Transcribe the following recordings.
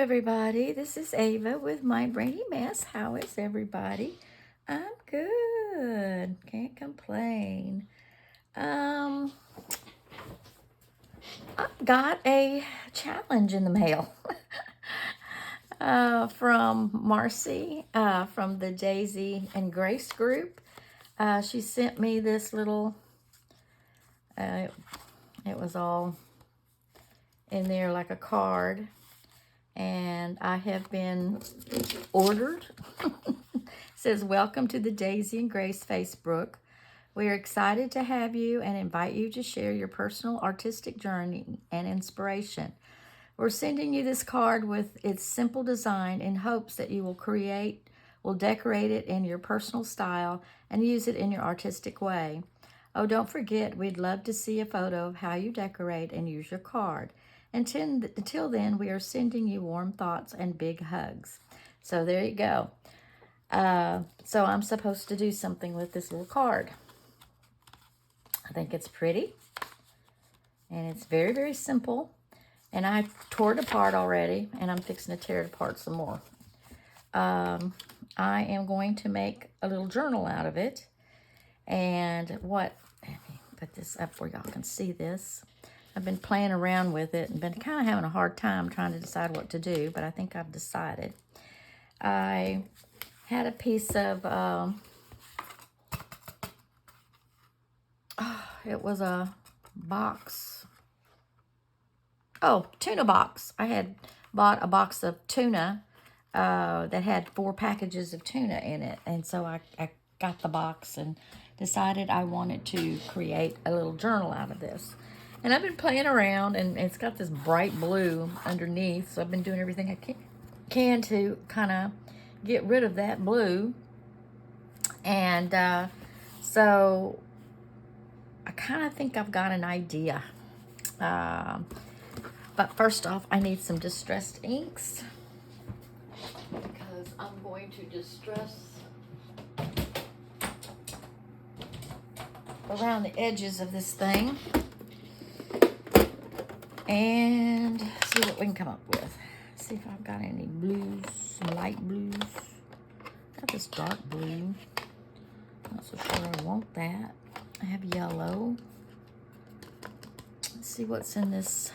everybody. This is Ava with My Brainy Mess. How is everybody? I'm good. Can't complain. I got a challenge in the mail from Marcy from the Daisy and Grace group. She sent me this little, it was all in there like a card. And I have been ordered. It says, welcome to the Daisy and Grace Facebook. We are excited to have you and invite you to share your personal artistic journey and inspiration. We're sending you this card with its simple design in hopes that you will decorate it in your personal style and use it in your artistic way. Oh, don't forget, we'd love to see a photo of how you decorate and use your card. Until then, we are sending you warm thoughts and big hugs. So there you go. So I'm supposed to do something with this little card. I think it's pretty. And it's very, very simple. And I tore it apart already. And I'm fixing to tear it apart some more. I am going to make a little journal out of it. And let me put this up where y'all can see this. I've been playing around with it and been kind of having a hard time trying to decide what to do, but I think I've decided. I had a piece of, it was a box. Oh, tuna box. I had bought a box of tuna that had 4 packages of tuna in it. And so I got the box and decided I wanted to create a little journal out of this. And I've been playing around, and it's got this bright blue underneath, so I've been doing everything I can to kind of get rid of that blue. And so I kind of think I've got an idea. But first off, I need some distressed inks because I'm going to distress around the edges of this thing. And see what we can come up with. See if I've got any blues, some light blues. Got this dark blue. Not so sure I want that. I have yellow. Let's see what's in this.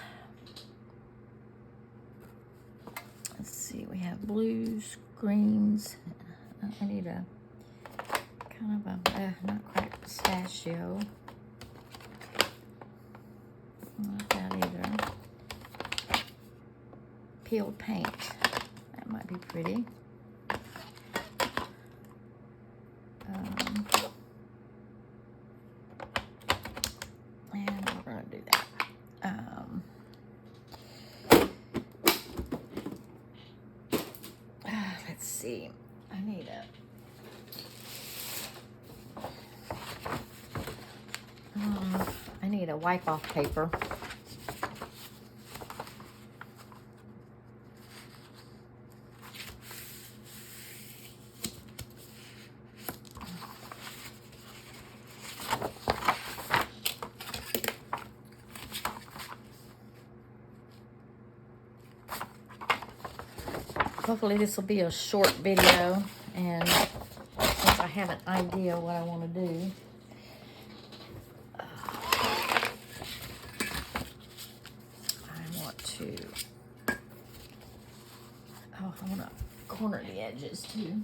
Let's see, we have blues, greens. I need a kind of a, not quite pistachio. Not that either. Peeled paint. That might be pretty. And we're going to do that. Let's see. I need a wipe-off paper. Hopefully this will be a short video, and since I have an idea what I want to do. I want to corner the edges too.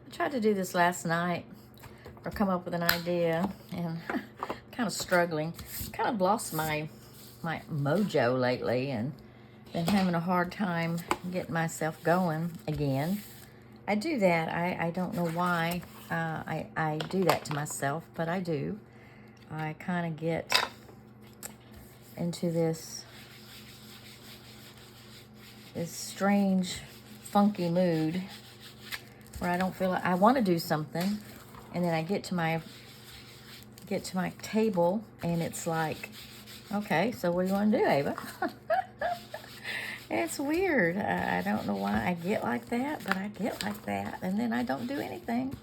I tried to do this last night, or come up with an idea, and kind of struggling. Kind of lost my mojo lately, and been having a hard time getting myself going again. I do that. I don't know why I do that to myself, but I do. I kind of get into this strange, funky mood where I don't feel like I want to do something, and then I get to my table, and it's like, okay, so what do you want to do, Ava? It's weird. I don't know why I get like that, but I get like that. And then I don't do anything.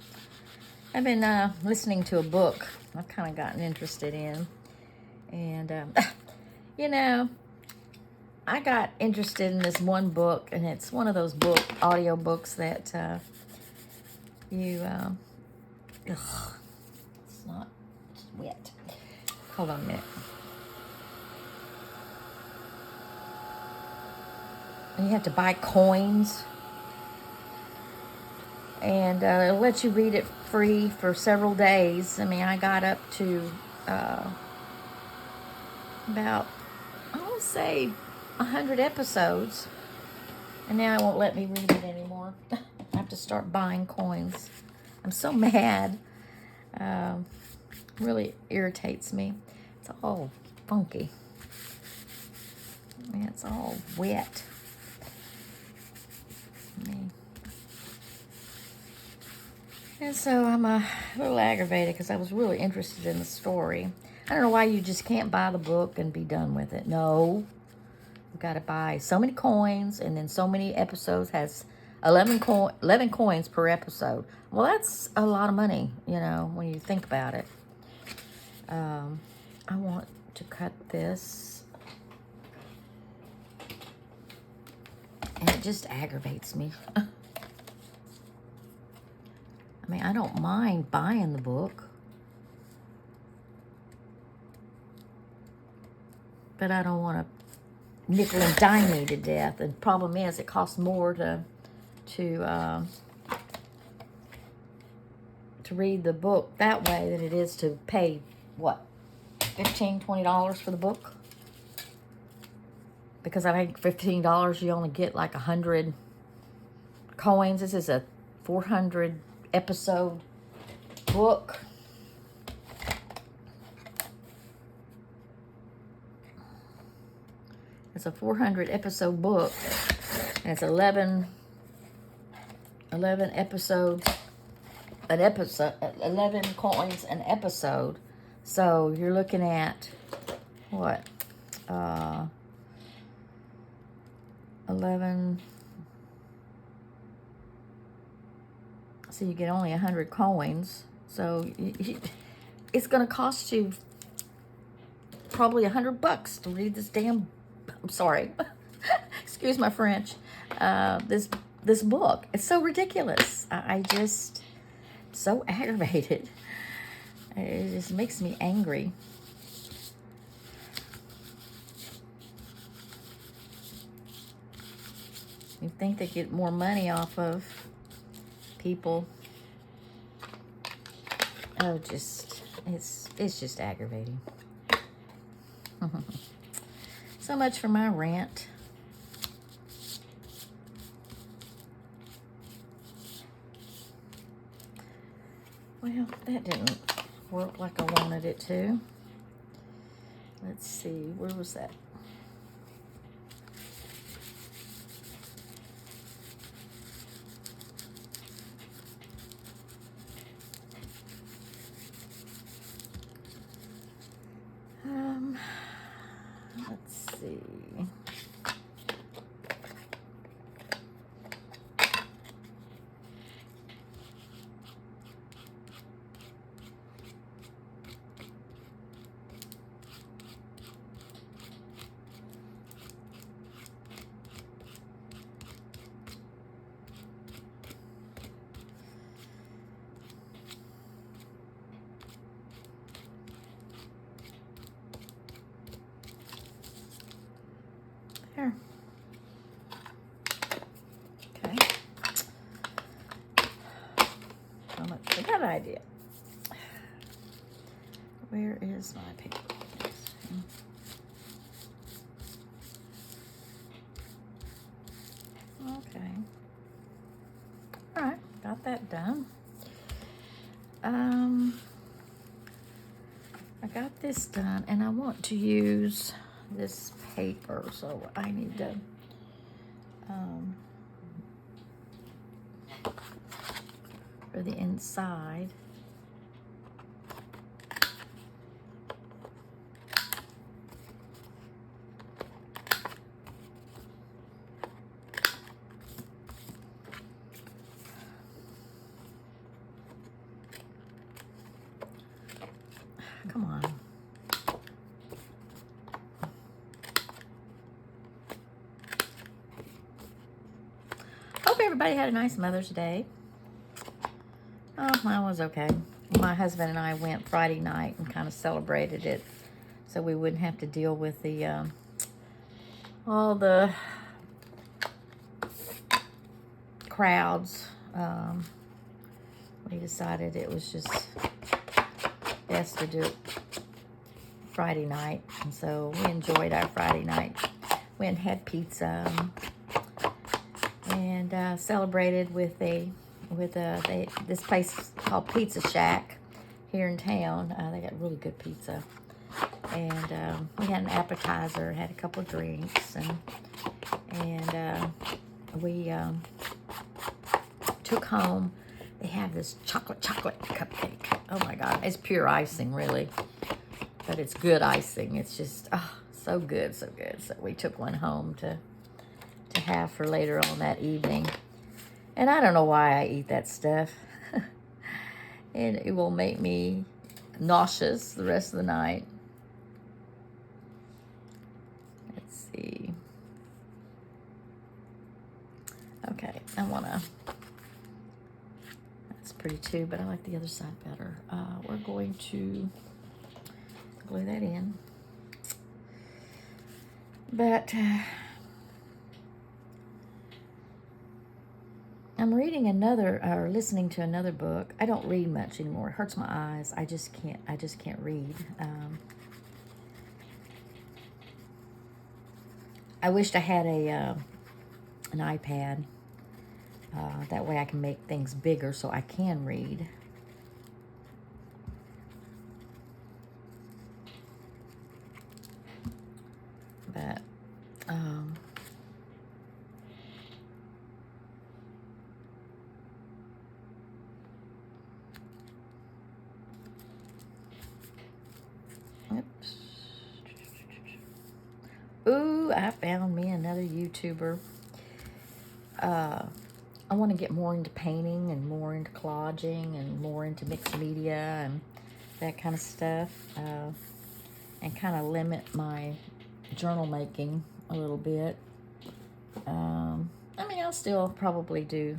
I've been listening to a book I've kind of gotten interested in. And, you know, I got interested in this one book, and it's one of those audio books that it's not wet. Hold on a minute. And you have to buy coins, and it'll let you read it free for several days. I mean, I got up to about, I want to say, 100 episodes, and now it won't let me read it anymore. I have to start buying coins. I'm so mad. Really irritates me. It's all funky. Man, it's all wet. And so I'm a little aggravated because I was really interested in the story. I don't know why you just can't buy the book and be done with it. No. You've got to buy so many coins, and then so many episodes has 11 coins per episode. Well, that's a lot of money, you know, when you think about it. I want to cut this. And it just aggravates me. I mean, I don't mind buying the book, but I don't want to nickel and dime me to death. And the problem is, it costs more to read the book that way than it is to pay, what, $15, $20 for the book? Because I think $15, you only get like 100 coins. This is a 400 episode book. It's a 400 episode book, and it's 11 episodes, 11 coins an episode. So you're looking at what? 11. So you get only 100 coins. So it's going to cost you probably $100 to read this damn. I'm sorry. Excuse my French. This book. It's so ridiculous. I just so aggravated. It just makes me angry. You think they get more money off of people? Oh, it's just aggravating. So much for my rant. Well, that didn't work like I wanted it to. Let's see, where was that? Let's see. Here. Okay. So much for that idea. Where is my paper? Okay. All right, got that done. I got this done, and I want to use this paper, so I need to for the inside. hope everybody had a nice Mother's Day. Oh, mine was okay. My husband and I went Friday night and kind of celebrated it so we wouldn't have to deal with the all the crowds. We decided it was just best to do it Friday night, and so we enjoyed our Friday night. Went and had pizza and celebrated with this place called Pizza Shack here in town. They got really good pizza, and we had an appetizer, had a couple of drinks, and we took home. They have this chocolate cupcake. Oh my God, it's pure icing, really, but it's good icing. It's just so good, so good. So we took one home to have for later on that evening. And I don't know why I eat that stuff. And it will make me nauseous the rest of the night. Let's see. Okay, I wanna, that's pretty too, but I like the other side better. We're going to glue that in. But I'm reading another, or listening to another book. I don't read much anymore. It hurts my eyes. I just can't read. I wished I had an iPad. That way I can make things bigger so I can read. But oops. Ooh, I found me another YouTuber. I want to get more into painting and more into collaging and more into mixed media and that kind of stuff, and kind of limit my journal making a little bit. I mean, I'll still probably do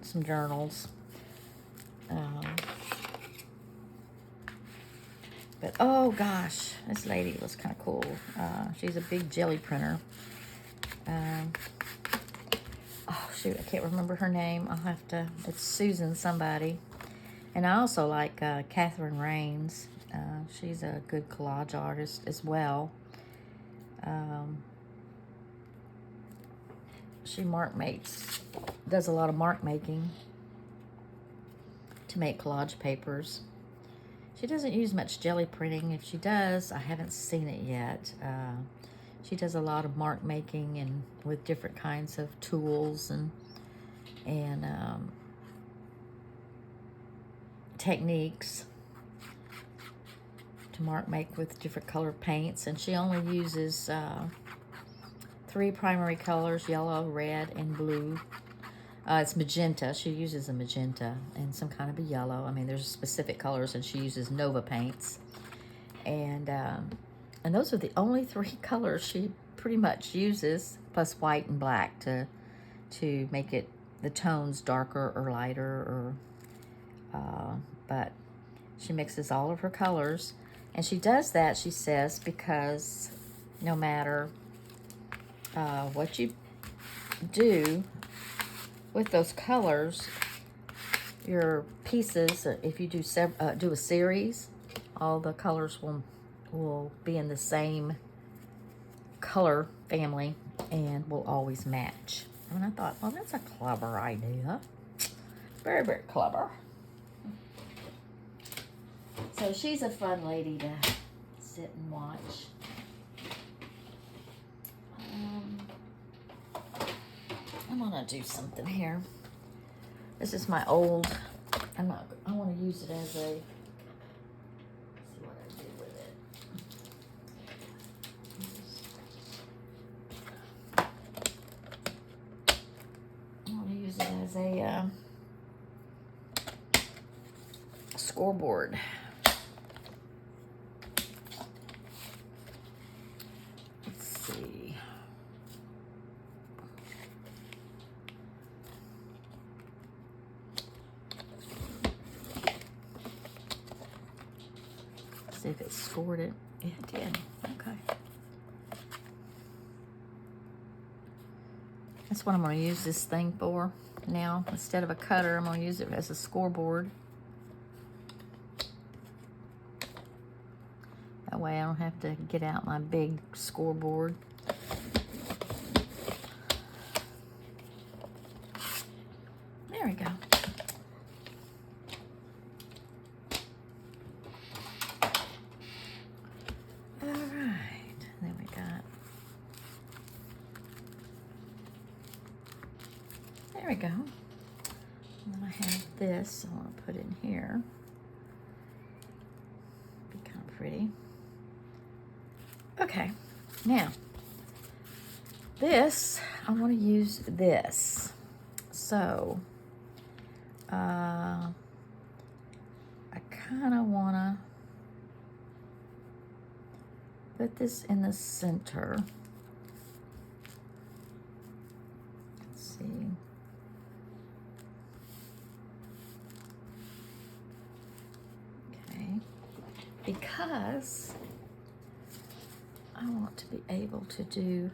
some journals. But oh gosh, this lady was kind of cool. She's a big jelly printer. Oh shoot, I can't remember her name. I'll have to, it's Susan somebody. And I also like Catherine Rains. She's a good collage artist as well. She does a lot of mark making to make collage papers. She doesn't use much jelly printing. If she does, I haven't seen it yet. She does a lot of mark making and with different kinds of tools and techniques to mark make with different colored paints. And she only uses 3 primary colors: yellow, red, and blue. It's magenta. She uses a magenta and some kind of a yellow. I mean, there's specific colors, and she uses Nova paints. And those are the only 3 colors she pretty much uses, plus white and black to make it the tones darker or lighter. But she mixes all of her colors, and she does that, she says, because no matter what you do with those colors, your pieces, if you do a series, all the colors will be in the same color family and will always match. And I thought, well, that's a clever idea. Very, very clever. So she's a fun lady to sit and watch. I'm gonna do something here. This is my old, I want to use it as a, see what I do with it. I want to use it as a scoreboard. Let's see. see if it scored it. Yeah, it did. Okay. That's what I'm going to use this thing for now. Instead of a cutter, I'm going to use it as a scoreboard. That way I don't have to get out my big scoreboard. There we go. All right. Then we got... There we go. And then I have this I want to put in here. Be kind of pretty. Okay, now this, I want to use this. So, I kind of want to put this in the center. Let's see. Okay, because I want to be able to do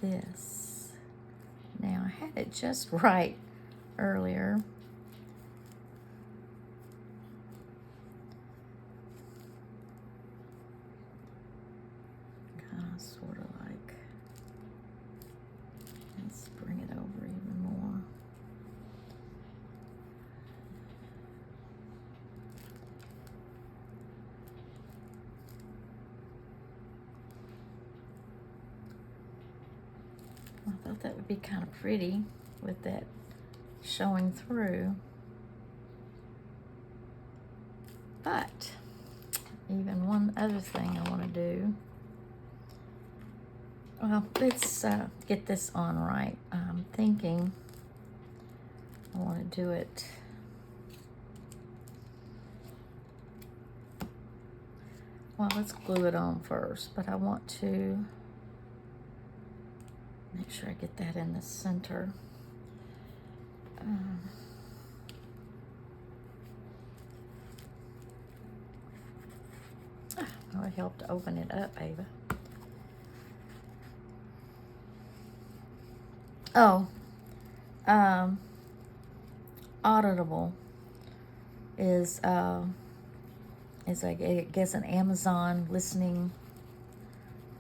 this. Now, I had it just right earlier. Kind of, sort of like, let's bring it over even more. I thought that would be kind of pretty with that showing through. But even one other thing I want to do. Well, let's get this on right. I'm thinking I want to do it. Well, let's glue it on first, but I want to make sure I get that in the center. Oh, it helped open it up, Ava. Oh, Audible is I guess an Amazon listening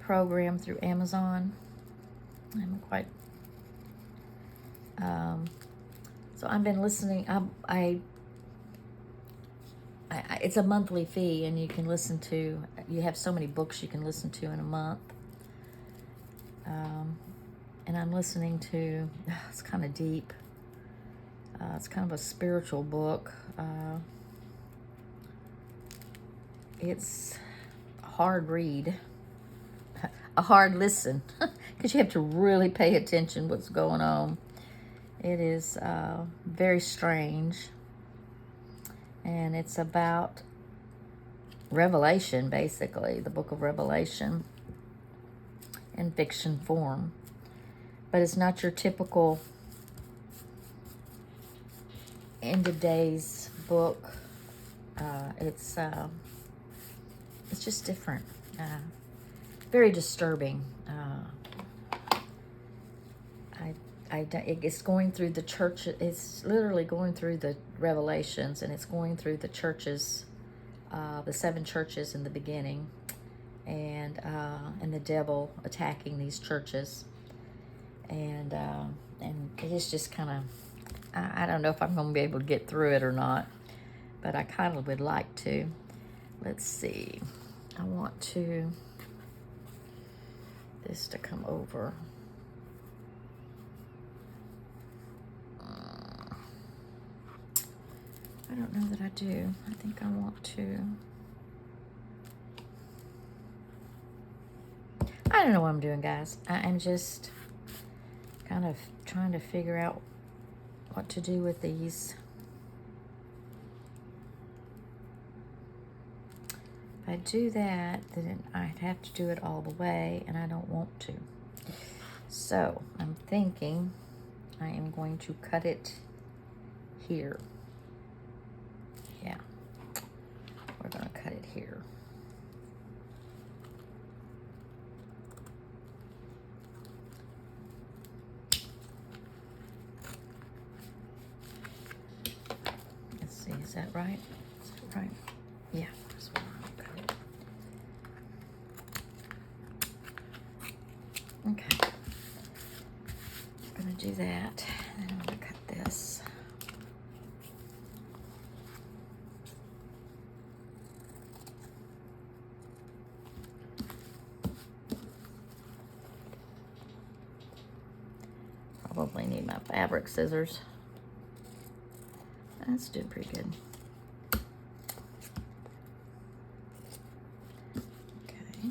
program through Amazon. I'm quite, so I've been listening. It's a monthly fee, and you can listen to, you have so many books you can listen to in a month. And I'm listening to, it's kind of deep. It's kind of a spiritual book. It's a hard read, a hard listen, because you have to really pay attention what's going on. It is very strange, and it's about Revelation, basically, the book of Revelation in fiction form. But it's not your typical end of days book. It's just different. Very disturbing. It's going through the church. It's literally going through the Revelations, and it's going through the churches, the 7 churches in the beginning, and the devil attacking these churches, and it is just kind of, I don't know if I'm going to be able to get through it or not, but I kind of would like to. Let's see. I want this to come over. I don't know that I do. I think I want to. I don't know what I'm doing, guys. I am just kind of trying to figure out what to do with these. If I do that, then I'd have to do it all the way, and I don't want to. So I'm thinking I am going to cut it here. Yeah, we're going to cut it here. that right? Is that right? Yeah, that's what okay. I'm gonna do that, and I'm gonna cut this. Probably need my fabric scissors. That's doing pretty good. Okay.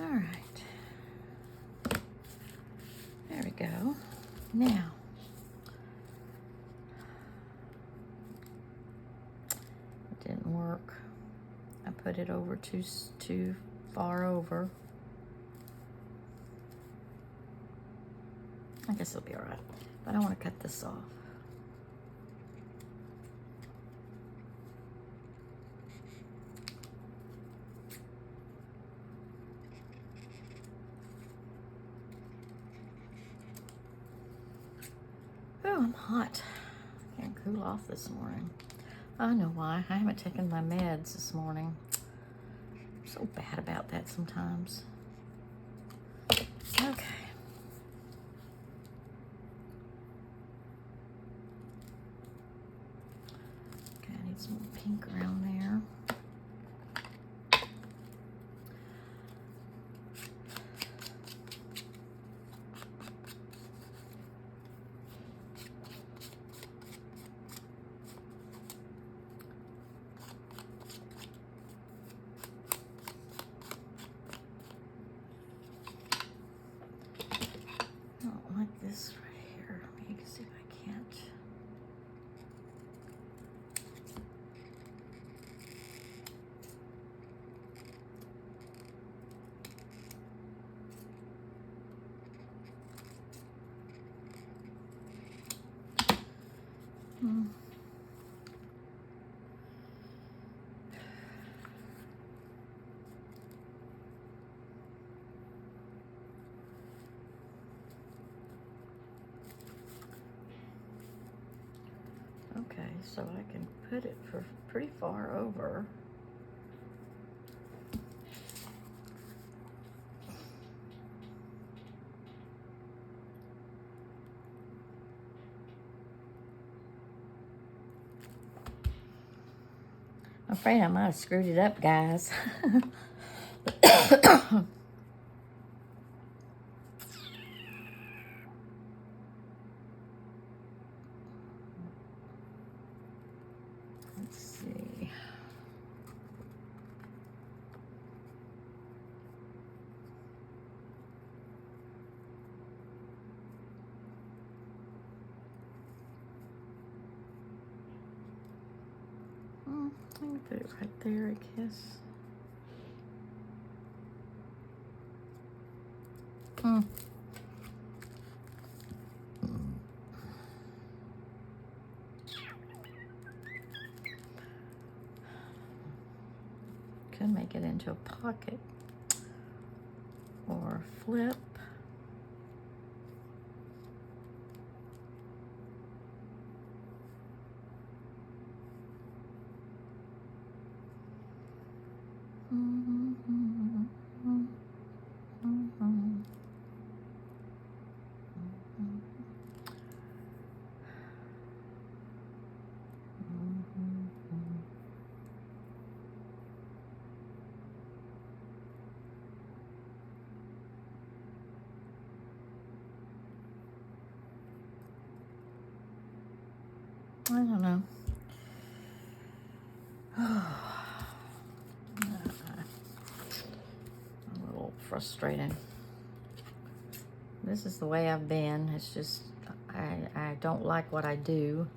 All right. There we go. Now, it didn't work. I put it over too far over. I guess it'll be all right, but I want to cut this off. Oh, I'm hot. Can't cool off this morning. I know why. I haven't taken my meds this morning. I'm so bad about that sometimes. Okay. Okay, I need some more pink around there. I don't like this right here. You can see if I can't. Okay, so I can put it for pretty far over. I'm afraid I might have screwed it up, guys. Let's see. I can put it right there, I guess. Could make it into a pocket or a flip. I don't know. A little frustrating. This is the way I've been. It's just, I don't like what I do.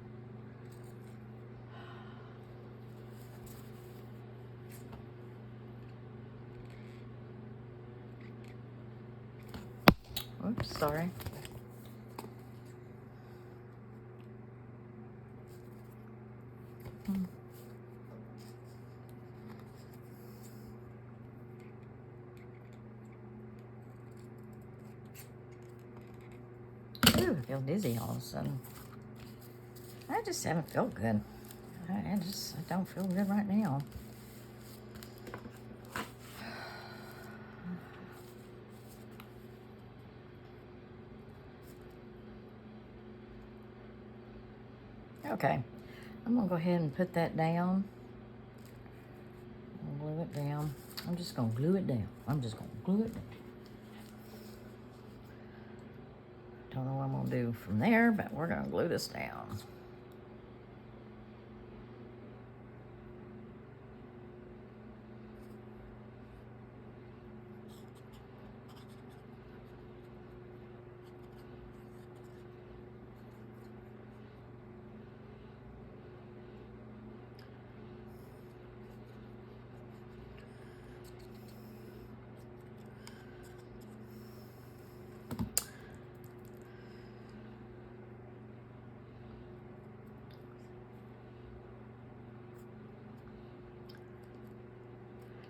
Oops, sorry. I feel dizzy all of a sudden. I just haven't felt good. I don't feel good right now. Okay, I'm gonna go ahead and put that down. Glue it down. I'm just gonna glue it down. I'm just gonna glue it down. Don't know what I'm gonna do from there, but we're gonna glue this down.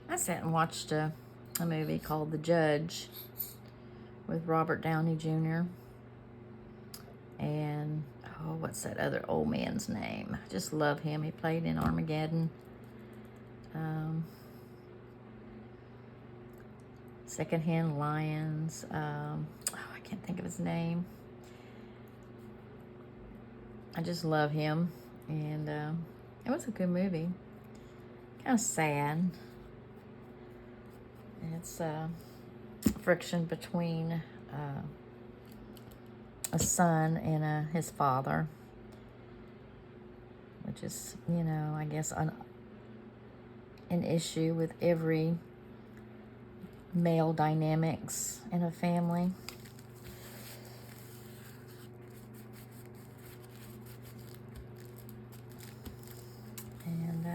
I sat and watched a movie called The Judge with Robert Downey Jr. And, oh, what's that other old man's name? I just love him. He played in Armageddon. Secondhand Lions. I can't think of his name. I just love him. And it was a good movie. Kind of sad. It's friction between a son and his father, which is, you know, I guess an issue with every male dynamics in a family. And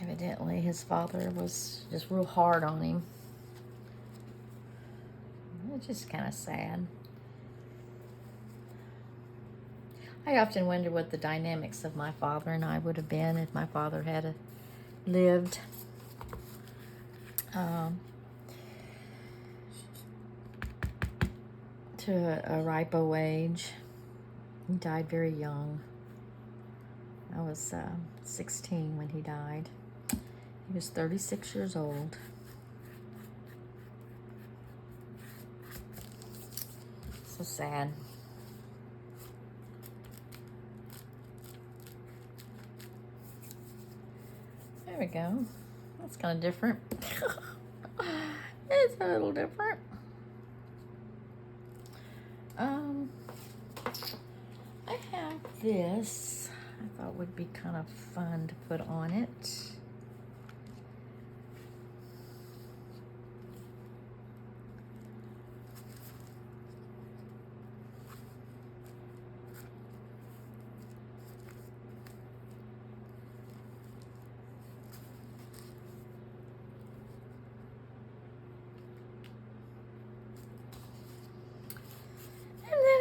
evidently his father was just real hard on him. It's just kind of sad. I often wonder what the dynamics of my father and I would have been if my father had lived. To a ripe old age. He died very young. I was 16 when he died. He was 36 years old. So sad. There we go. That's kind of different. It's a little different. I have this. I thought would be kind of fun to put on it.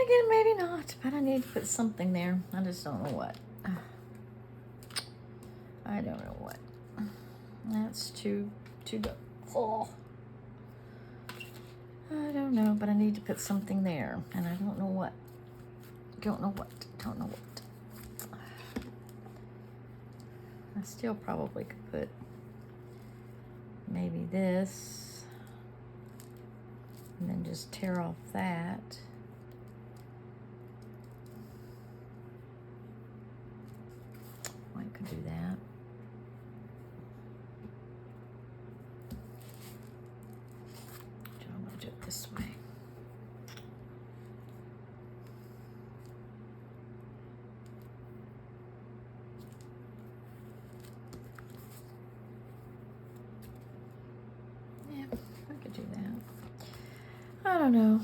Again, maybe not, but I need to put something there. I just don't know what. I don't know what. That's too full. I don't know, but I need to put something there, and I don't know what. Don't know what. Don't know what. I still probably could put maybe this, and then just tear off that. I could do that. I'm going to do it this way. Yeah, I could do that. I don't know.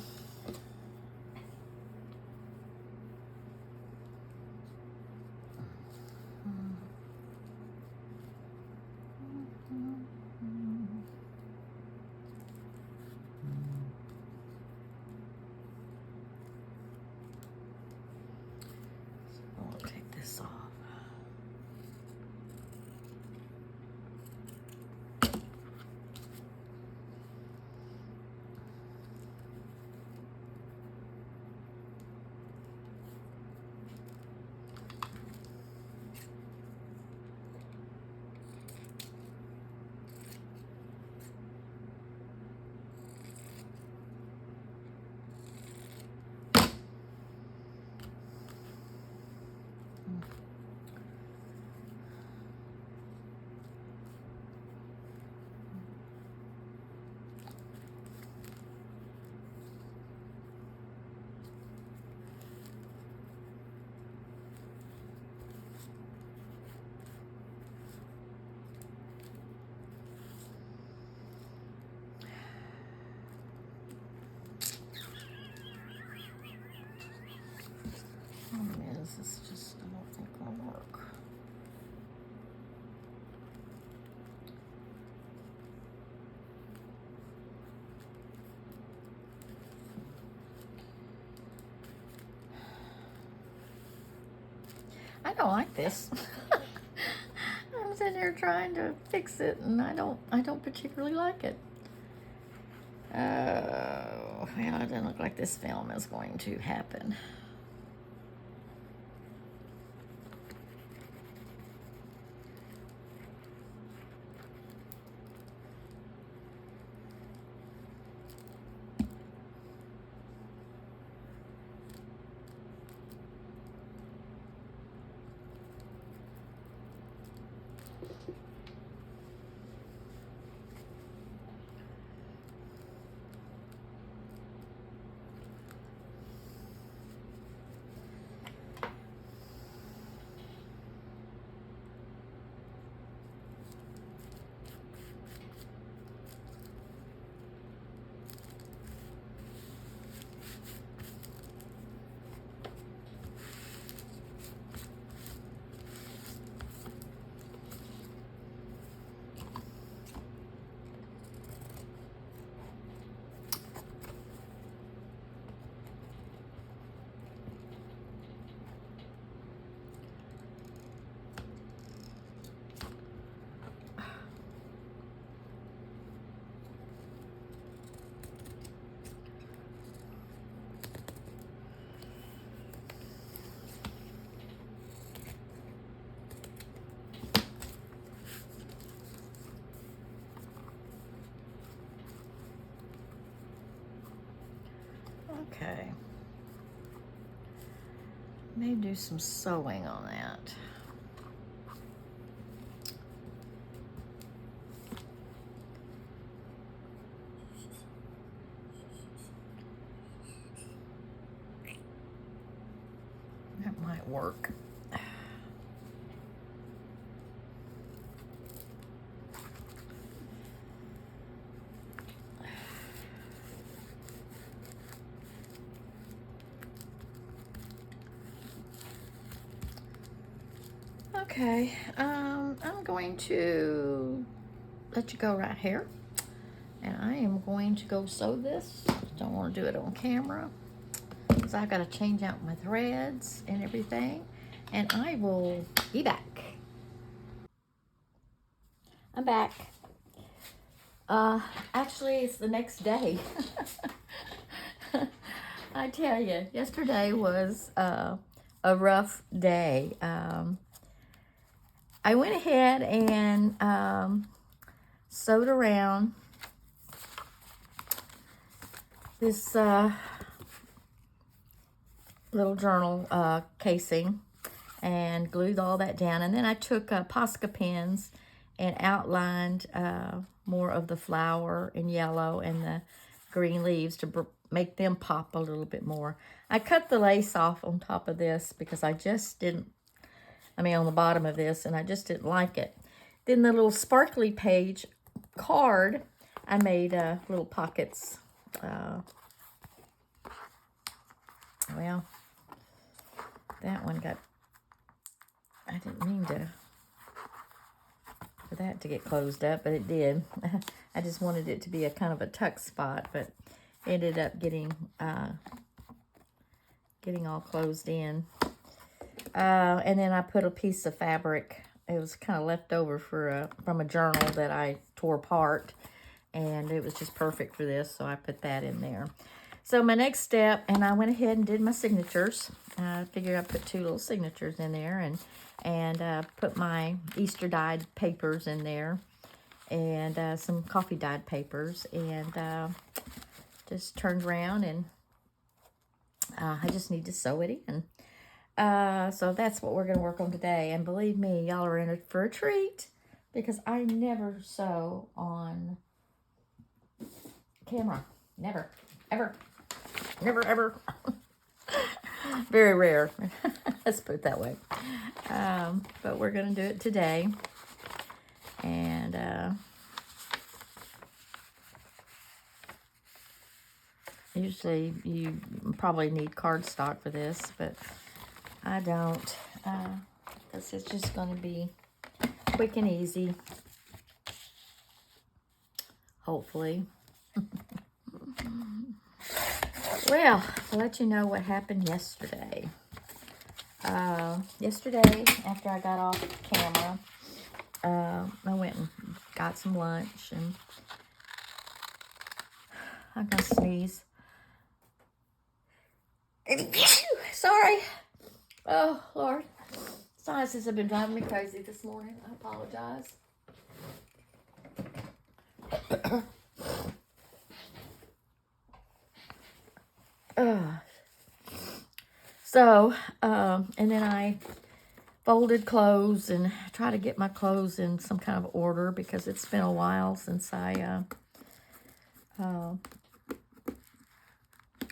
don't like this. I'm sitting here trying to fix it, and I don't particularly like it. Well, it doesn't look like this film is going to happen. Okay. May do some sewing on that. That might work. Okay, I'm going to let you go right here, and I am going to go sew this. Don't want to do it on camera because I've got to change out my threads and everything, and I will be back. I'm back. Actually, it's the next day. I tell you, yesterday was a rough day. I went ahead and sewed around this little journal casing and glued all that down. And then I took Posca pens and outlined more of the flower in yellow and the green leaves to make them pop a little bit more. I cut the lace off on top of this because I just didn't, on the bottom of this, and I just didn't like it. Then the little sparkly page card, I made little pockets. Well, that one got, I didn't mean for that to get closed up, but it did. I just wanted it to be a kind of a tuck spot, but ended up getting all closed in. And then I put a piece of fabric. It was kind of left over from a journal that I tore apart, and it was just perfect for this, so I put that in there. So my next step, and I went ahead and did my signatures. I figured I'd put 2 little signatures in there, and put my Easter dyed papers in there, and some coffee dyed papers, and just turned around, and I just need to sew it in. So that's what we're going to work on today. And believe me, y'all are in it for a treat because I never sew on camera. Never, ever, never, ever. Very rare. Let's put it that way. But we're going to do it today. And usually you probably need cardstock for this, but I don't, because it's just going to be quick and easy, hopefully. Well, I'll let you know what happened yesterday. Yesterday, after I got off camera, I went and got some lunch, and I'm gonna sneeze. Sorry. Oh, Lord. Sinuses have been driving me crazy this morning. I apologize. And then I folded clothes and try to get my clothes in some kind of order because it's been a while since I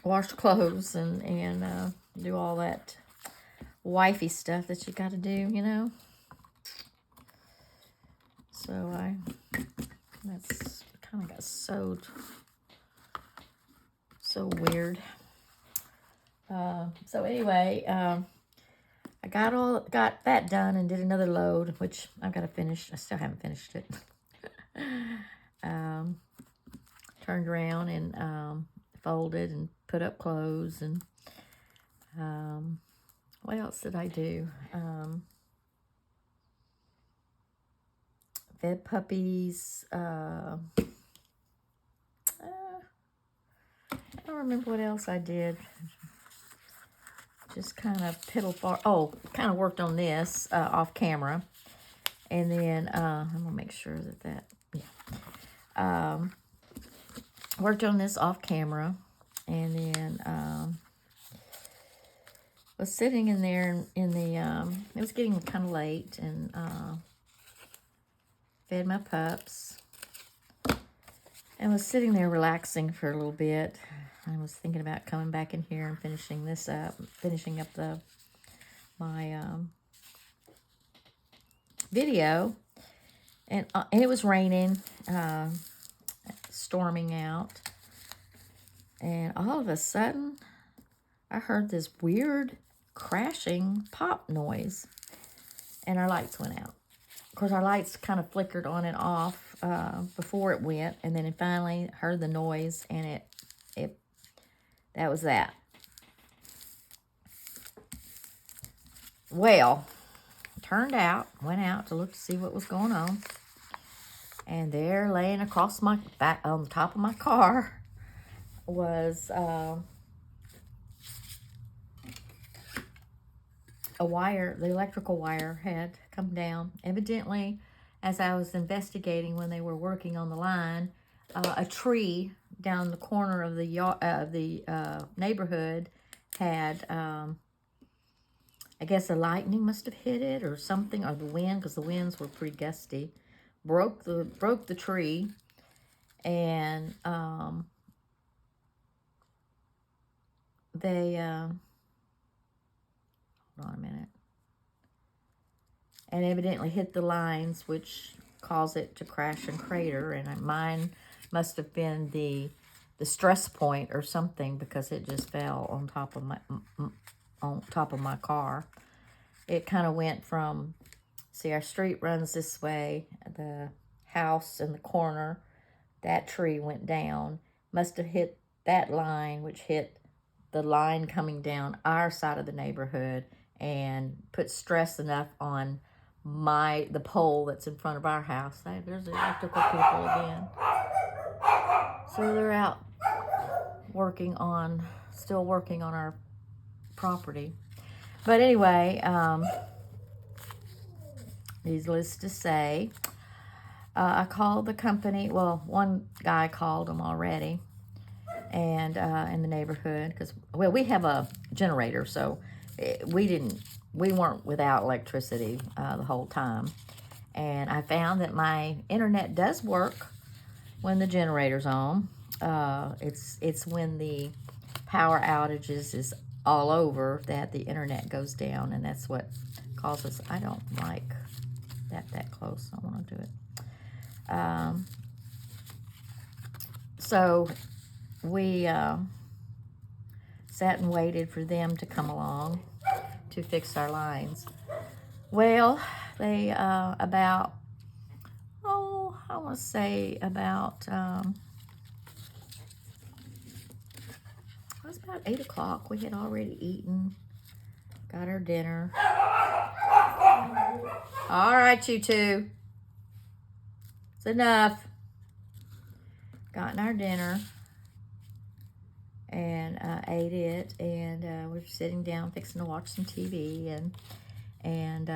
washed clothes and do all that wifey stuff that you got to do, you know. So that's kind of got so weird. So anyway, I got that done and did another load, which I've got to finish. I still haven't finished it. Turned around and folded and put up clothes, and what else did I do? Fed puppies. I don't remember what else I did. Just kind of kind of worked on this off camera. And then I'm going to make sure that worked on this off camera. And then was sitting in there in the, it was getting kind of late, and fed my pups. And was sitting there relaxing for a little bit. I was thinking about coming back in here and finishing up my video, and it was raining, storming out, and all of a sudden I heard this weird crashing pop noise, and our lights went out. Of course, our lights kind of flickered on and off before it went, and then it finally heard the noise, and that was that. Well, went out to look to see what was going on, and there, laying across my back on the top of my car, was a wire. The electrical wire had come down. Evidently, as I was investigating when they were working on the line, a tree down the corner of the neighborhood had, I guess the lightning must have hit it or something, or the wind, because the winds were pretty gusty, broke the tree, and they hold on a minute, and evidently hit the lines, which caused it to crash and crater. And mine must have been the stress point or something, because it just fell on top of my car. It kind of went from, see, our street runs this way, the house in the corner, that tree went down, must have hit that line, which hit the line coming down our side of the neighborhood, and put stress enough on the pole that's in front of our house. There's the electrical people again. So they're out still working on our property. But anyway, needless to say, I called the company. Well, one guy called them already, and in the neighborhood, because, well, we have a generator, so we weren't without electricity the whole time. And I found that my internet does work when the generator's on. It's when the power outages is all over that the internet goes down, and that's what causes. I don't like that close. I want to do it. So we sat and waited for them to come along to fix our lines. Well, they about, I want to say about, it was about 8 o'clock. We had already eaten, got our dinner. All right, you two. It's enough. Gotten our dinner and ate it, and we're sitting down fixing to watch some TV, and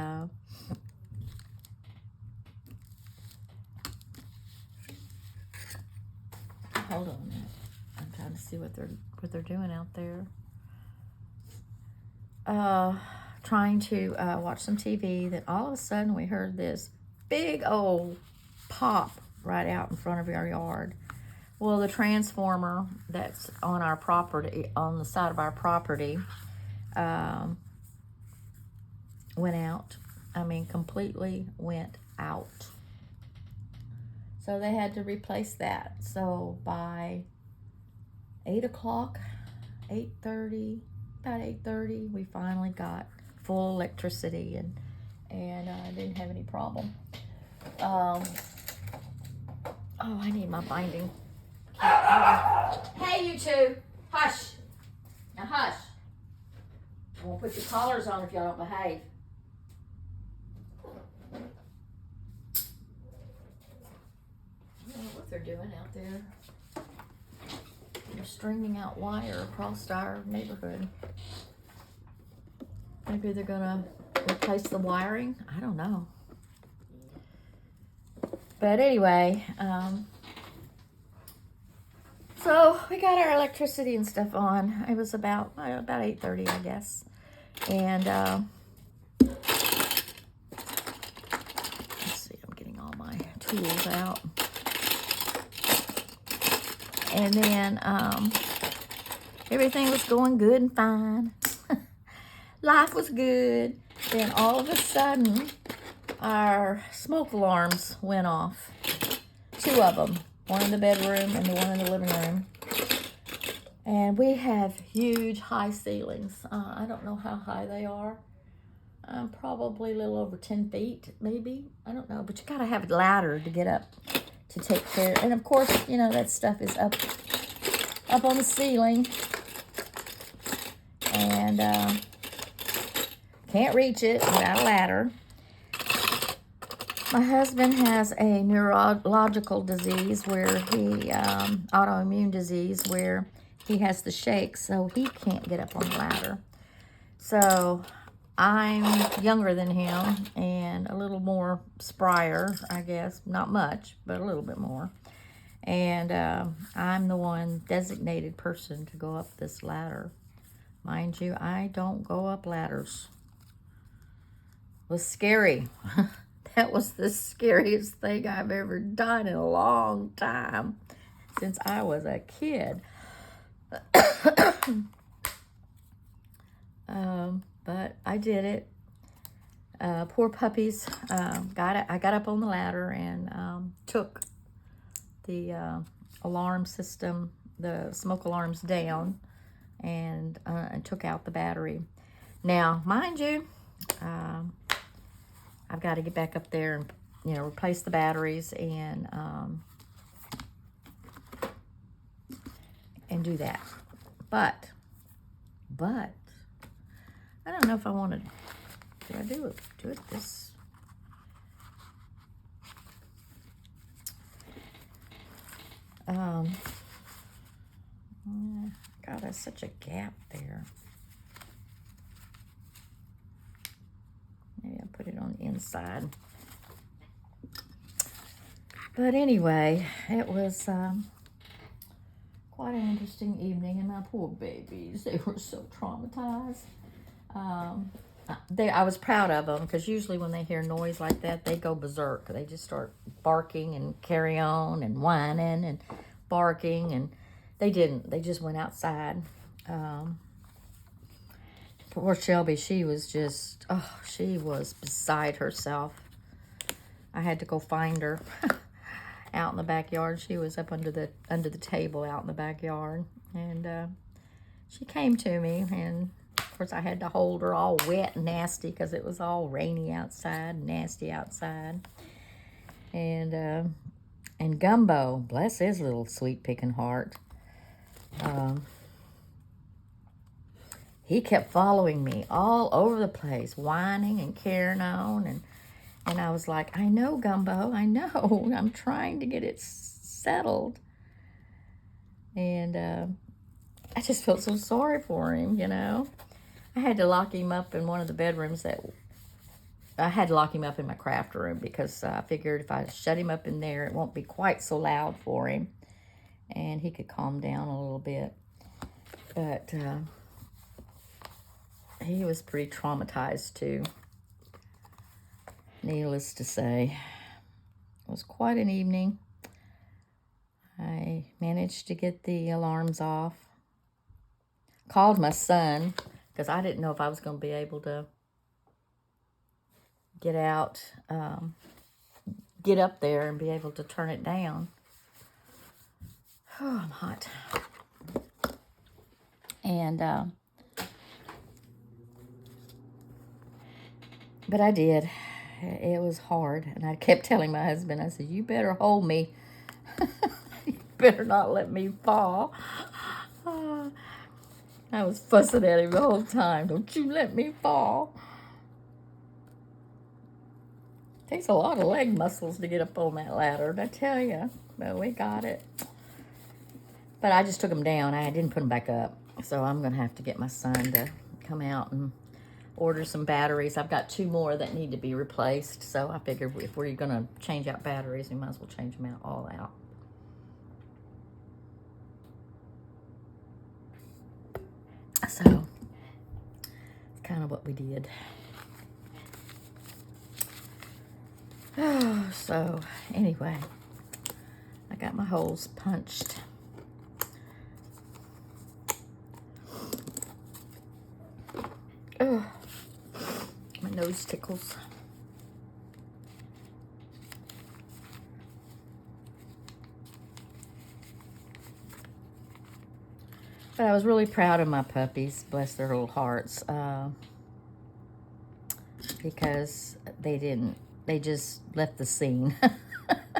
hold on a minute. I'm trying to see what they're doing out there. Trying to watch some TV. Then all of a sudden we heard this big old pop right out in front of our yard. Well, the transformer that's on our property, on the side of our property, went out. I mean, completely went out. So they had to replace that. So by 8 o'clock, 8:30, about 8:30, we finally got full electricity, and didn't have any problem. Oh, I need my binding. Hey, you two, hush. Now hush. I won't put your collars on if y'all don't behave. I don't know what they're doing out there. They're stringing out wire across our neighborhood. Maybe they're gonna replace the wiring. I don't know. But anyway, so we got our electricity and stuff on. It was about 8:30, I guess. And let's see, I'm getting all my tools out. And then everything was going good and fine. Life was good. Then all of a sudden, our smoke alarms went off. 2 of them. One in the bedroom and the one in the living room. And we have huge high ceilings. I don't know how high they are. Probably a little over 10 feet, maybe. I don't know. But you got to have a ladder to get up to take care. And of course, you know, that stuff is up on the ceiling. And can't reach it without a ladder. My husband has a neurological disease where he, autoimmune disease where he has the shakes, so he can't get up on the ladder. So I'm younger than him and a little more sprier, I guess. Not much, but a little bit more. And I'm the one designated person to go up this ladder. Mind you, I don't go up ladders. It was scary. That was the scariest thing I've ever done in a long time, since I was a kid. But I did it. Poor puppies. I got up on the ladder and took the alarm system, the smoke alarms down, and took out the battery. Now, mind you, I've got to get back up there and, you know, replace the batteries and do that. But I don't know if I want to. Do I do it this? God, there's such a gap there. Maybe I'll put it on the inside. But anyway, it was quite an interesting evening, and my poor babies, they were so traumatized. I was proud of them, because usually when they hear noise like that, they go berserk. They just start barking and carry on and whining and barking, and they didn't. They just went outside. Poor Shelby, she was just, she was beside herself. I had to go find her out in the backyard. She was up under the table out in the backyard, and she came to me, and of course I had to hold her all wet and nasty because it was all rainy outside, nasty outside. And Gumbo, bless his little sweet picking heart. he kept following me all over the place, whining and carrying on. And I was like, I know, Gumbo, I know. I'm trying to get it settled. And I just felt so sorry for him, you know. I had to lock him up in one of the bedrooms I had to lock him up in my craft room because I figured if I shut him up in there, it won't be quite so loud for him. And he could calm down a little bit. But he was pretty traumatized too. Needless to say, it was quite an evening. I managed to get the alarms off. Called my son because I didn't know if I was going to be able to get out, get up there and be able to turn it down. Oh, I'm hot. And, but I did. It was hard. And I kept telling my husband, I said, you better hold me. You better not let me fall. I was fussing at him the whole time. Don't you let me fall. Takes a lot of leg muscles to get up on that ladder, I tell you. But we got it. But I just took him down. I didn't put him back up. So I'm going to have to get my son to come out and order some batteries. I've got 2 more that need to be replaced. So I figured if we're going to change out batteries, we might as well change them all out. So it's kind of what we did. So anyway, I got my holes punched. My nose tickles. But I was really proud of my puppies, bless their little hearts, because they just left the scene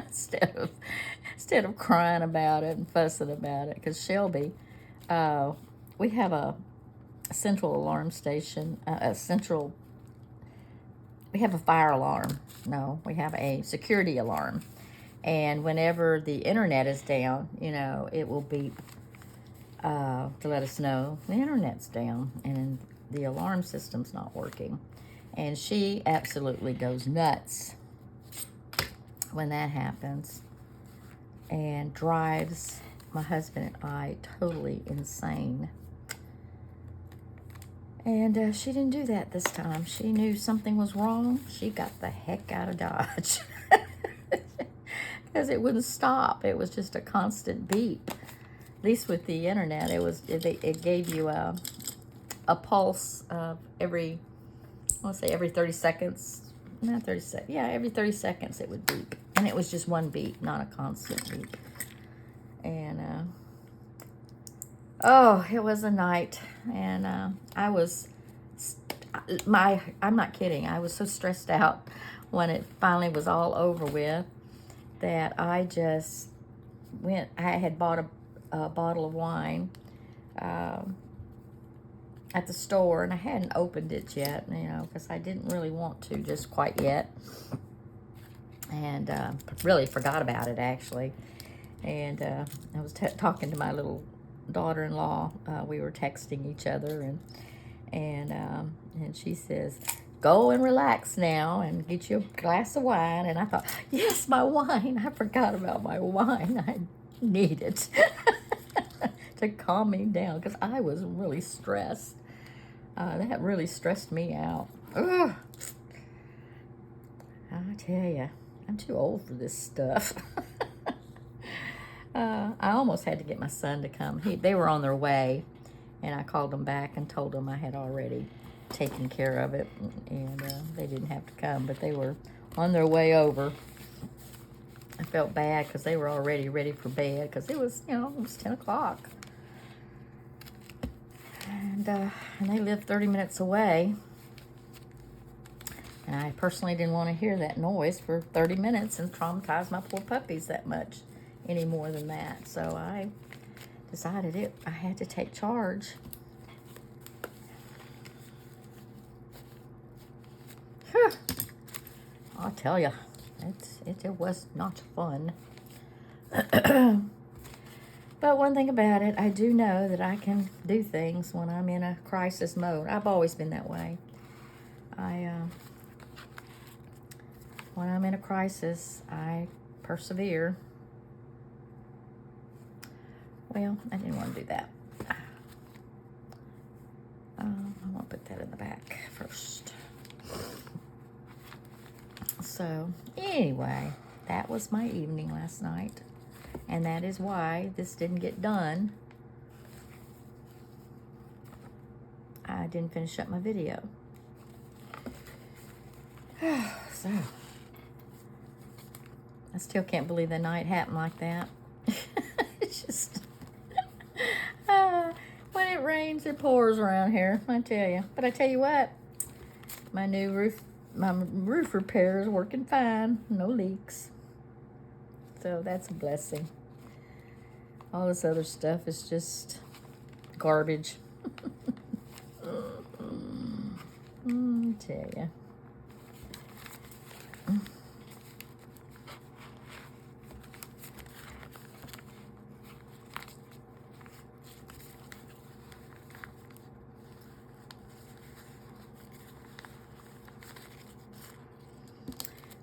instead of crying about it and fussing about it. Because Shelby, we have a central alarm station, we have a fire alarm. No, we have a security alarm. And whenever the internet is down, you know, it will beep to let us know the internet's down and the alarm system's not working. And she absolutely goes nuts when that happens and drives my husband and I totally insane. And she didn't do that this time. She knew something was wrong. She got the heck out of Dodge because it wouldn't stop. It was just a constant beep. At least with the internet, it gave you a pulse of every 30 seconds. Not 30 seconds. Yeah, every 30 seconds it would beep. And it was just one beep, not a constant beep. And, it was a night. And I'm not kidding. I was so stressed out when it finally was all over with that I just I had bought a bottle of wine at the store, and I hadn't opened it yet, you know, because I didn't really want to just quite yet, and really forgot about it actually. And I was talking to my little daughter-in-law. We were texting each other, and she says, go and relax now and get you a glass of wine. And I thought, yes, my wine. I forgot about my wine. I need it to calm me down because I was really stressed. That really stressed me out. Ugh. I tell you, I'm too old for this stuff. I almost had to get my son to come. They were on their way, and I called them back and told them I had already taken care of it, and they didn't have to come, but they were on their way over. I felt bad because they were already ready for bed because it was, it was 10 o'clock. And they live 30 minutes away. And I personally didn't want to hear that noise for 30 minutes and traumatize my poor puppies that much any more than that. So I decided I had to take charge. tell you, it was not fun. But one thing about it, I do know that I can do things when I'm in a crisis mode. I've always been that way. When I'm in a crisis, I persevere. Well, I didn't want to do that. I want to put that in the back first. So, anyway, that was my evening last night. And that is why this didn't get done. I didn't finish up my video. So, I still can't believe the night happened like that. It's just, when it rains, it pours around here, I tell you. But I tell you what, my roof repair is working fine. No leaks. So that's a blessing. All this other stuff is just garbage. I tell you.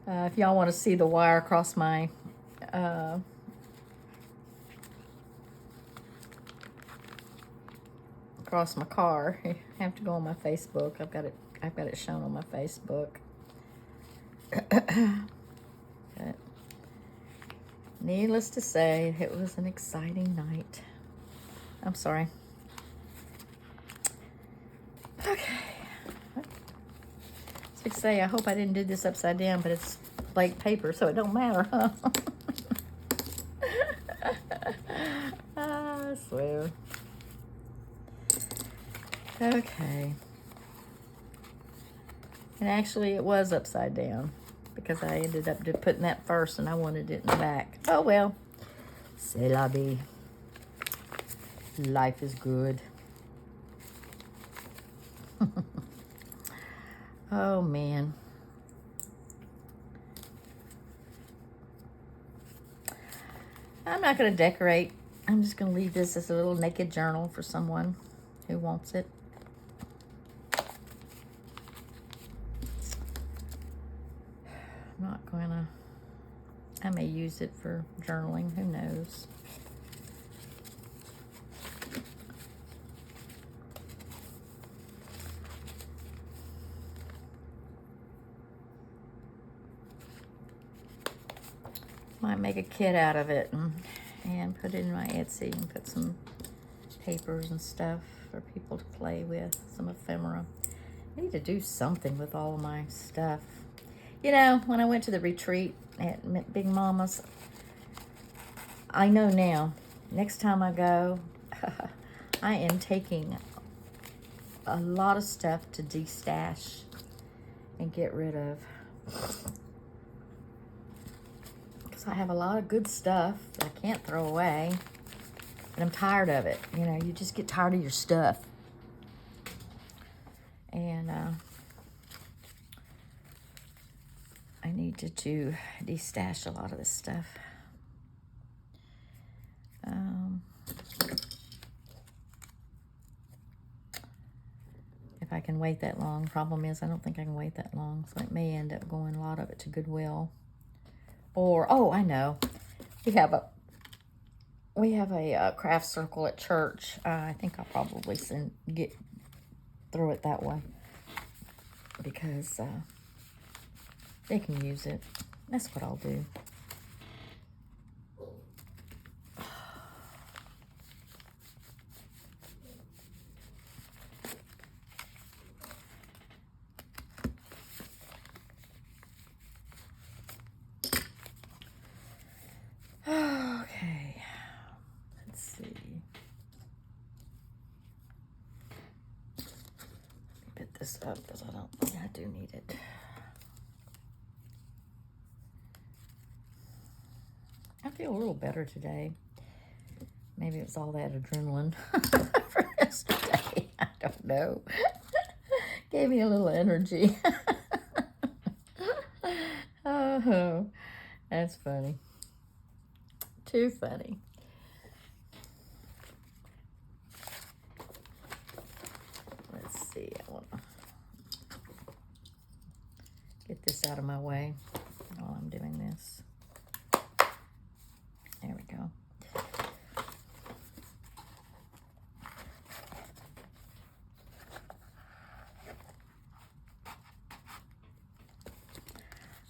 If y'all want to see the wire across my car, you have to go on my Facebook. I've got it shown on my Facebook. But needless to say, it was an exciting night. I'm sorry. Okay. To say, I hope I didn't do this upside down, but it's blank paper, so it don't matter, huh? I swear. Okay. And actually, it was upside down because I ended up putting that first, and I wanted it in the back. Oh well. C'est la vie. Life is good. Oh, man. I'm not going to decorate. I'm just going to leave this as a little naked journal for someone who wants it. I'm not going to... I may use it for journaling. Who knows? Might make a kit out of it and put it in my Etsy and put some papers and stuff for people to play with, some ephemera. I need to do something with all of my stuff. You know, when I went to the retreat at Big Mama's, I know now, next time I go, I am taking a lot of stuff to de-stash and get rid of. I have a lot of good stuff that I can't throw away, and I'm tired of it. You know, you just get tired of your stuff. And I need to de-stash a lot of this stuff. If I can wait that long. Problem is, I don't think I can wait that long, so it may end up going a lot of it to Goodwill. Or, oh, I know. We have a craft circle at church. I think I'll probably throw it that way because they can use it. That's what I'll do. Okay, let's see. Let me put this up because I do need it. I feel a little better today. Maybe it's all that adrenaline for yesterday. I don't know. Gave me a little energy. Oh, that's funny. Too funny. Let's see. I want to get this out of my way while I'm doing this. There we go.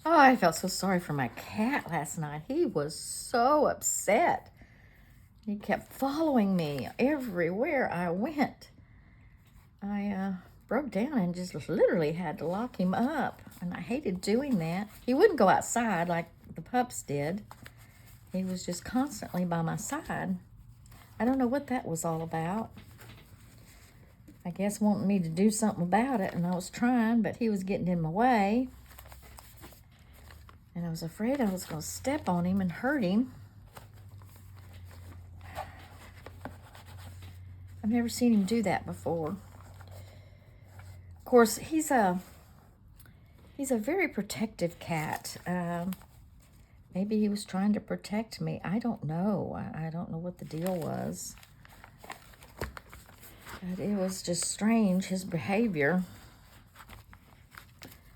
Oh, I felt so sorry for my cat last night. He was so upset. He kept following me everywhere I went. I broke down and just literally had to lock him up. And I hated doing that. He wouldn't go outside like the pups did. He was just constantly by my side. I don't know what that was all about. I guess wanting me to do something about it, and I was trying, but he was getting in my way. And I was afraid I was going to step on him and hurt him. I've never seen him do that before. Of course, he's a very protective cat. Maybe he was trying to protect me. I don't know. I don't know what the deal was. But it was just strange, his behavior.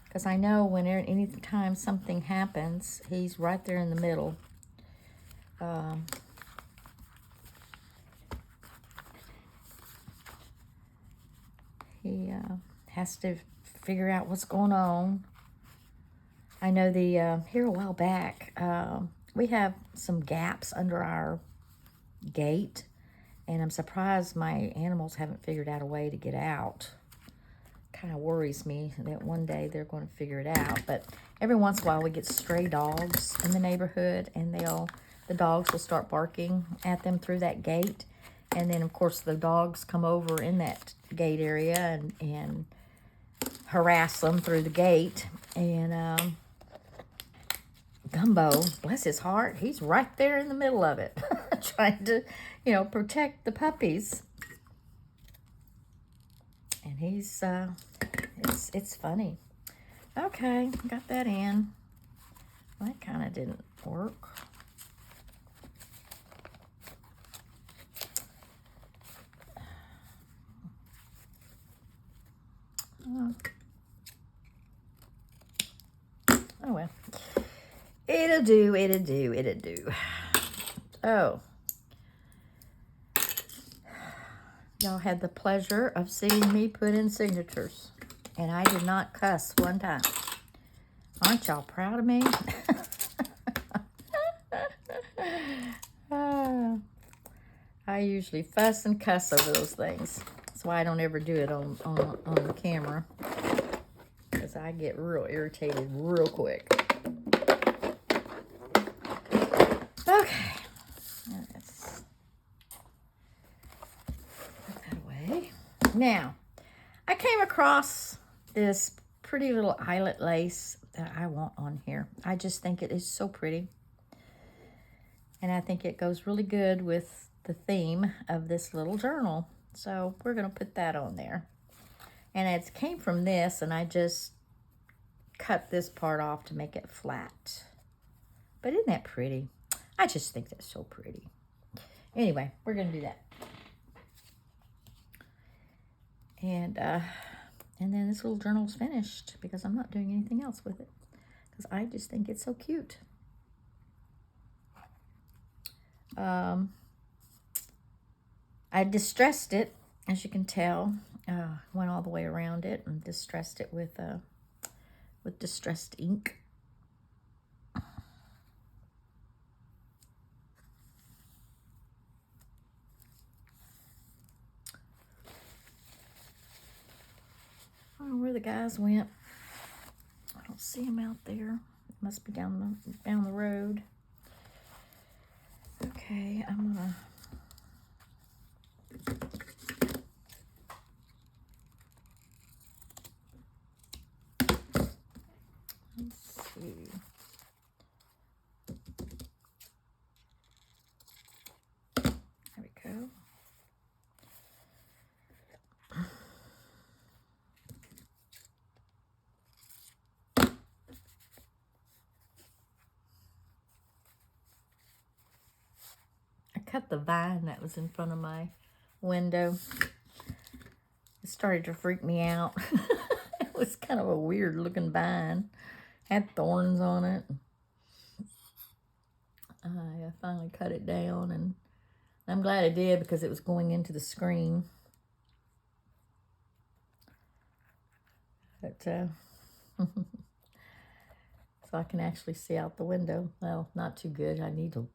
Because I know when any time something happens, he's right there in the middle. He has to figure out what's going on. I know here a while back, we have some gaps under our gate, and I'm surprised my animals haven't figured out a way to get out. Kind of worries me that one day they're going to figure it out. But every once in a while we get stray dogs in the neighborhood, and the dogs will start barking at them through that gate. And then, of course, the dogs come over in that gate area and harass them through the gate. And Gumbo, bless his heart, he's right there in the middle of it, trying to, protect the puppies. And he's, it's funny. Okay, got that in. That kind of didn't work. Oh well. It'll do. Oh. Y'all had the pleasure of seeing me put in signatures. And I did not cuss one time. Aren't y'all proud of me? I usually fuss and cuss over those things. That's why I don't ever do it on the camera. Because I get real irritated real quick. Okay. Let's put that away. Now, I came across this pretty little eyelet lace that I want on here. I just think it is so pretty. And I think it goes really good with the theme of this little journal. So we're going to put that on there. And it came from this, and I just cut this part off to make it flat. But isn't that pretty? I just think that's so pretty. Anyway, we're going to do that. And then this little journal's finished because I'm not doing anything else with it. Because I just think it's so cute. I distressed it, as you can tell. Went all the way around it and distressed it with distressed ink. I don't know where the guys went. I don't see them out there. It must be down the road. Okay, I'm gonna. Let's see. There we go. cut the vine that was in front of my window. It started to freak me out. It was kind of a weird looking vine. Had thorns on it. I finally cut it down, and I'm glad I did because it was going into the screen. But so I can actually see out the window. Well, not too good. I need to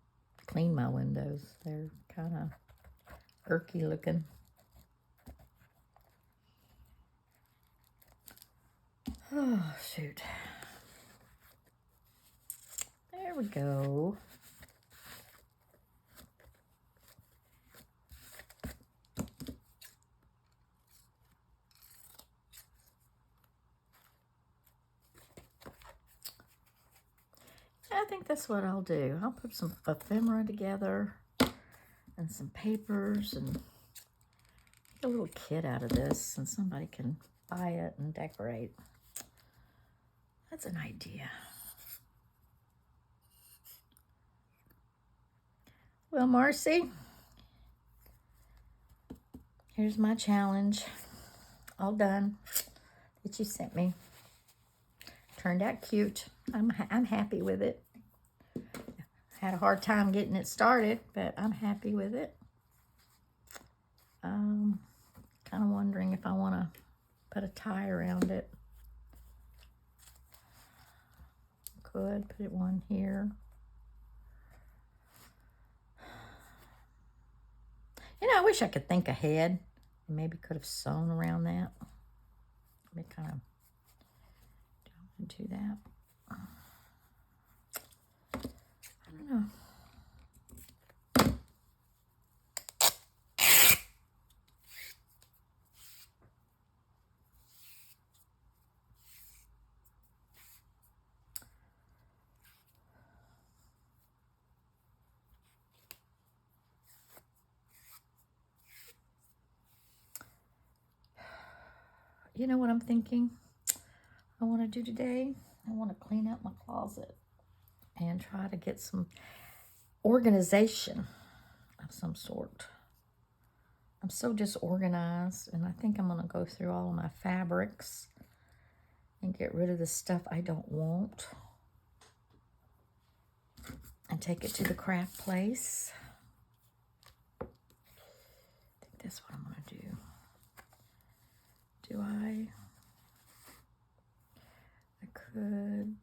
clean my windows. They're kind of irky looking. Oh, shoot. There we go. I think that's what I'll do. I'll put some ephemera together and some papers and make a little kit out of this, and somebody can buy it and decorate. That's an idea. Well, Marcy, here's my challenge. All done that you sent me. Turned out cute. I'm happy with it. Had a hard time getting it started, but I'm happy with it. Kind of wondering if I want to put a tie around it. Could put one here. You know, I wish I could think ahead. Maybe could have sewn around that. Let me kind of do that. I don't know. You know what I'm thinking I want to do today? I want to clean out my closet and try to get some organization of some sort. I'm so disorganized, and I think I'm going to go through all of my fabrics and get rid of the stuff I don't want and take it to the craft place. I think that's what I'm going to do. Do I could.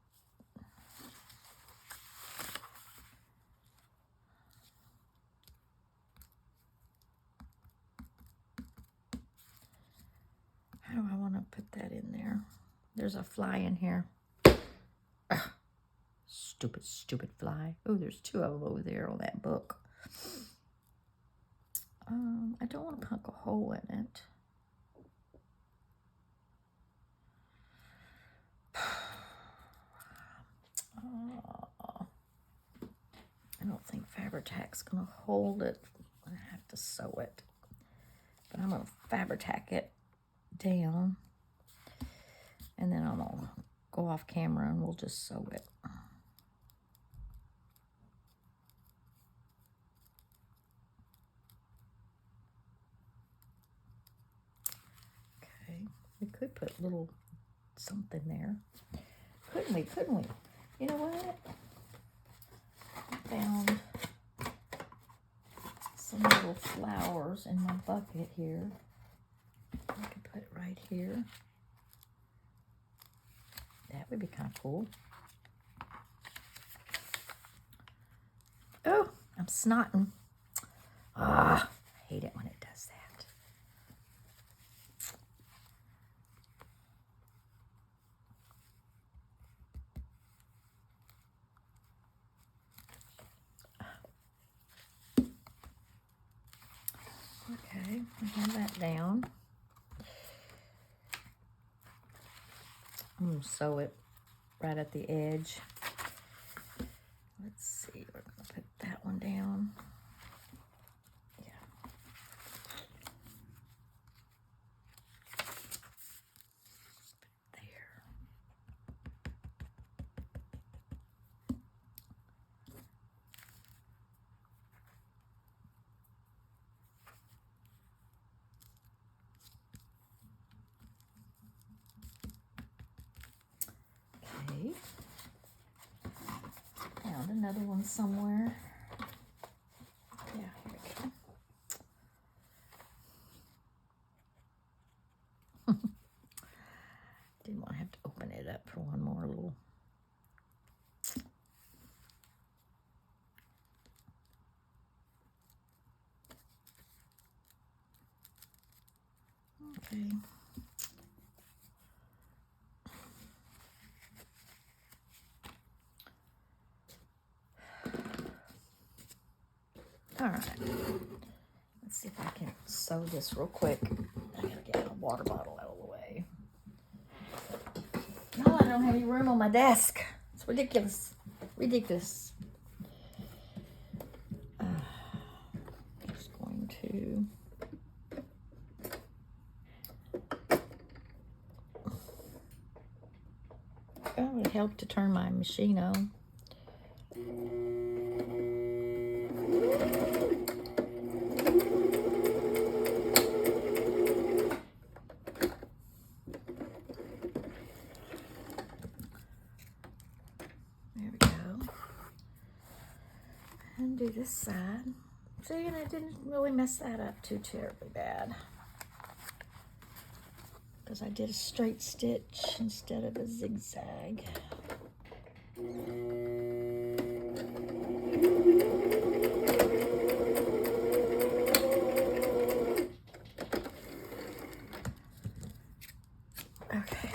How do I want to put that in there? There's a fly in here. Ugh. Stupid, stupid fly. Oh, there's two of them over there on that book. I don't want to poke a hole in it. I don't think Fabri-Tac's going to hold it. I have to sew it. But I'm going to Fabri-Tac it down. And then I'm going to go off camera and we'll just sew it. Okay. We could put a little something there. Couldn't we? Couldn't we? You know what? I found some little flowers in my bucket here. I could put it right here. That would be kind of cool. Oh, I'm snotting. Ah, I hate it when it does that. Okay, I have that down. I'm going to sew it right at the edge. Let's see, we're going to put that one down. Yeah. There. another one somewhere. Yeah, here we go. Didn't want to have to open it up for one more little. Okay. All right. Let's see if I can sew this real quick. I gotta get my water bottle out of the way. No, I don't have any room on my desk. It's ridiculous. Ridiculous. Just going to. Oh, it would help to turn my machine on. There we go. And do this side. See, and I didn't really mess that up too terribly bad. Because I did a straight stitch instead of a zigzag. Okay.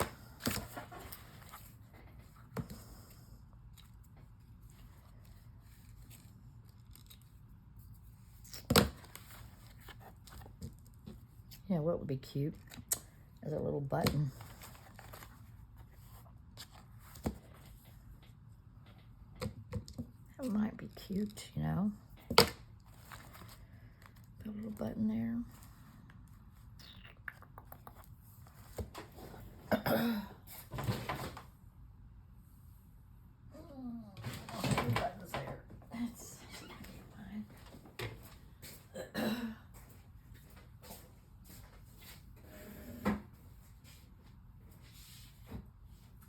Yeah, what would be cute is a little button. That might be cute, you know. Put a little button there. Buttons there. That's fine.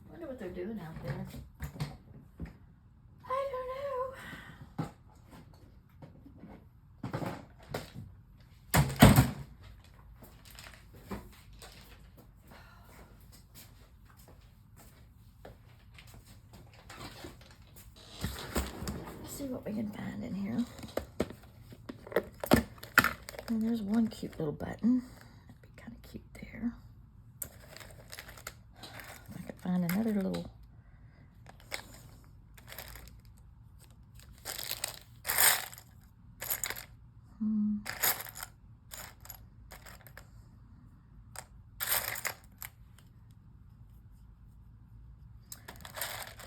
Wonder what they're doing out there. I don't know. Let's see what we can find in here. And there's one cute little button. That'd be kind of cute there. I could find another little.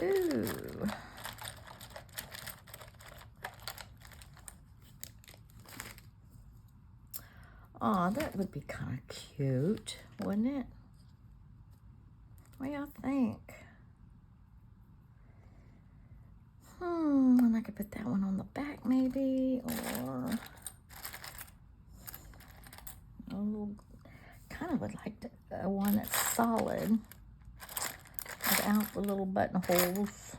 Ooh. Aw, that would be kind of cute, wouldn't it? What do y'all think? And I could put that one on the back maybe, or a little, kind of would like one that's solid without the little buttonholes.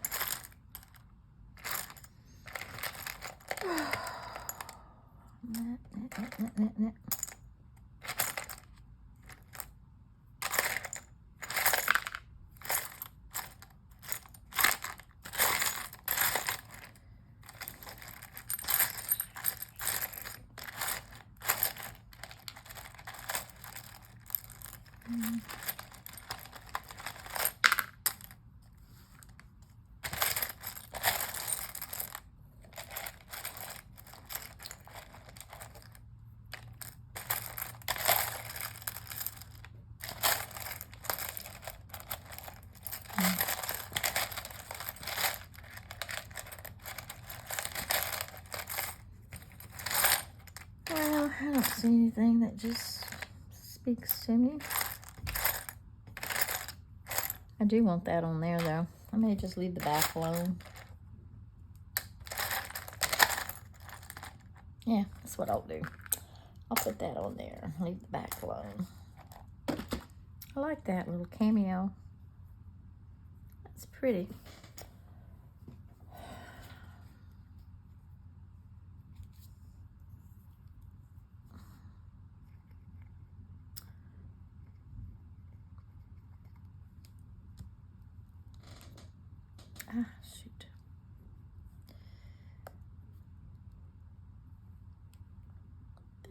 Well, I don't see anything that just speaks to me. I do want that on there though. I may just leave the back alone. Yeah, that's what I'll do. I'll put that on there, leave the back alone. I like that little cameo. That's pretty.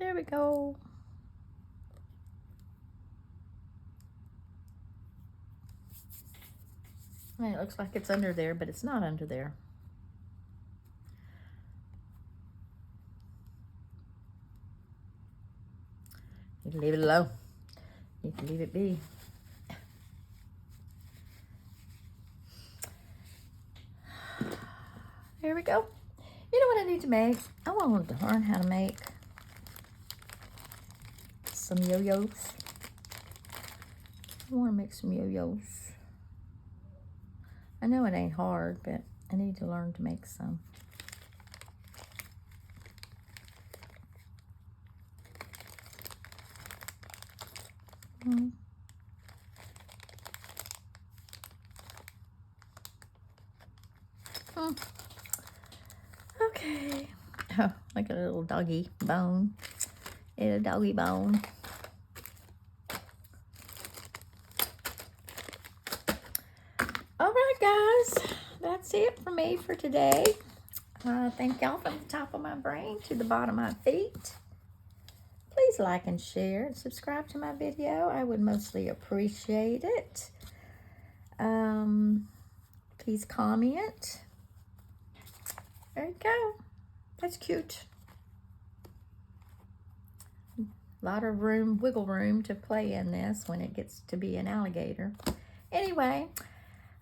There we go. It looks like it's under there, but it's not under there. You can leave it alone. You can leave it be. There we go. You know what I need to make? I want to learn how to make some yo-yos. I want to make some yo-yos. I know it ain't hard, but I need to learn to make some. Okay. Oh, like a little doggy bone. It's a doggy bone. All right, guys. That's it for me for today. Thank y'all from the top of my brain to the bottom of my feet. Please like and share and subscribe to my video. I would mostly appreciate it. Please comment. There you go. That's cute. A lot of room, wiggle room to play in this when it gets to be an alligator. Anyway,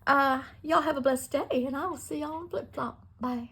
y'all have a blessed day, and I will see y'all on Flip Flop. Bye.